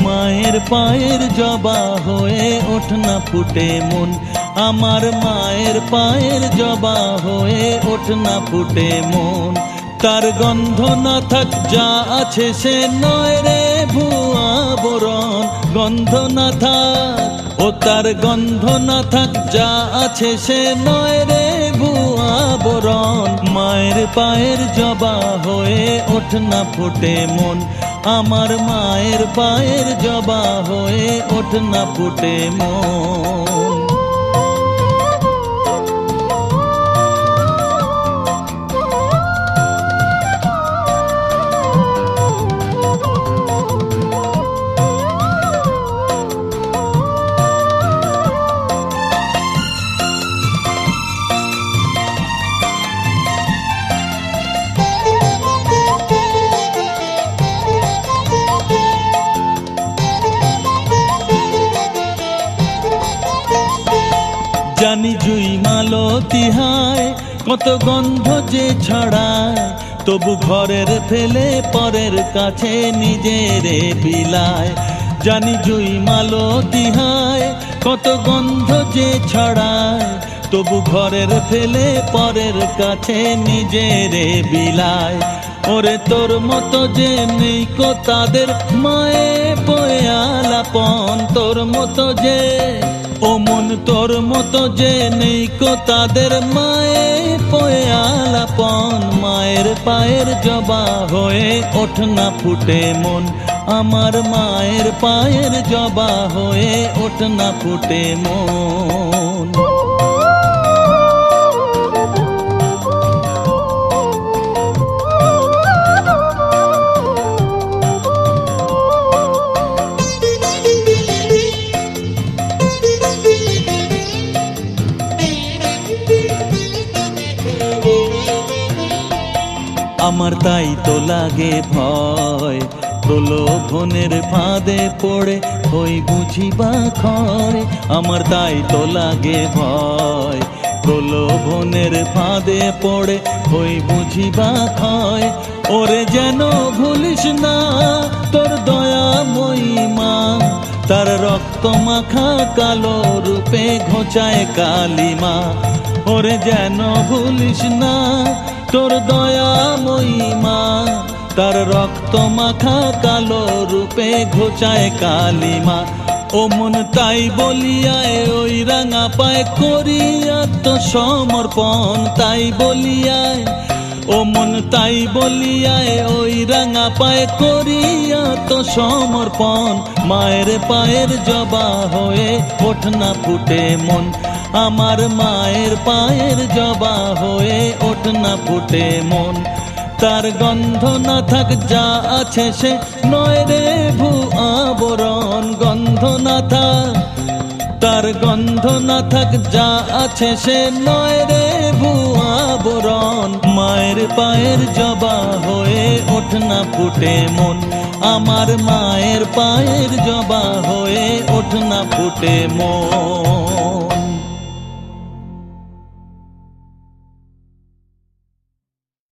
মায়ের পায়ের জবা হয়ে ওঠ না ফুটে মন, আমার মায়ের পায়ের জবা হয়ে ওঠ না ফুটে মন। তার গন্ধ না থাক যা আছে সে নয় রে ভুয়া বরণ, গন্ধ না থাক ও তার গন্ধ না থাক যা আছে সে নয় রে ভুয়া বরণ। মায়ের পায়ের জবা হয়ে ওঠ না ফুটে মন, আমার মায়ের পায়ের জবা হয়ে ওঠ না ফুটে মন। জানি জুই মালতী হায় কত গন্ধ যে ছড়ায়, তবু ঘরের ফেলে পরের কাছে নিজেরে বিলায়। জানি জুই মালতী হায় কত গন্ধ যে ছড়ায়, তবু ঘরের ফেলে পরের কাছে নিজেরে বিলায়। ওরে তোর মতো যে নেই কো তাদের মায়ে বয়ে আলাপন, তোর মতো যে ও মন তোর মতো যে নেই কো তাদের মায়ে পয়ে আলাপন। মায়ের পায়ের জবা হয়ে ওঠ না ফুটে মন, আমার মায়ের পায়ের জবা হয়ে ওঠ না ফুটে মন। আমার তাই তো লাগে ভয়, প্রলোভনের ফাঁদে পড়ে হই বুঝিবা ক্ষয়। আমার তাই তো লাগে ভয়, প্রলোভনের ফাঁদে পড়ে হই বুঝিবা ক্ষয়। ওরে যেন ভুলিস না তোর দয়াময়ী মা, তার রক্ত মাখা কালো রূপে ঘোচায় কালিমা। ওরে যেন ভুলিস না তোর দয়াময়ী মা, তার রক্ত মাখা কালো রূপে ঘোচায় কালিমা। ও মন তাই বলিয়ায় ওই রাঙা পায় করি আত্মসমর্পণ, তাই বলিয়ায় ও মন তাই বলিয়ায় ওই রাঙা পায় করি আত্মসমর্পণ। মায়ের পায়ের জবা হয়ে ওঠ না ফুটে মন, আমার মায়ের পায়ের জবা হয়ে ওঠ না ফুটে মন। তার গন্ধ না থাক যা আছে সে নয় রে ভুয়া বরণ, গন্ধ না থাক তার গন্ধ না থাক যা আছে সে নয় রে ভুয়া বরণ। মায়ের পায়ের জবা হয়ে ওঠ না ফুটে মন, আমার মায়ের পায়ের জবা হয়ে ওঠ না ফুটে মন।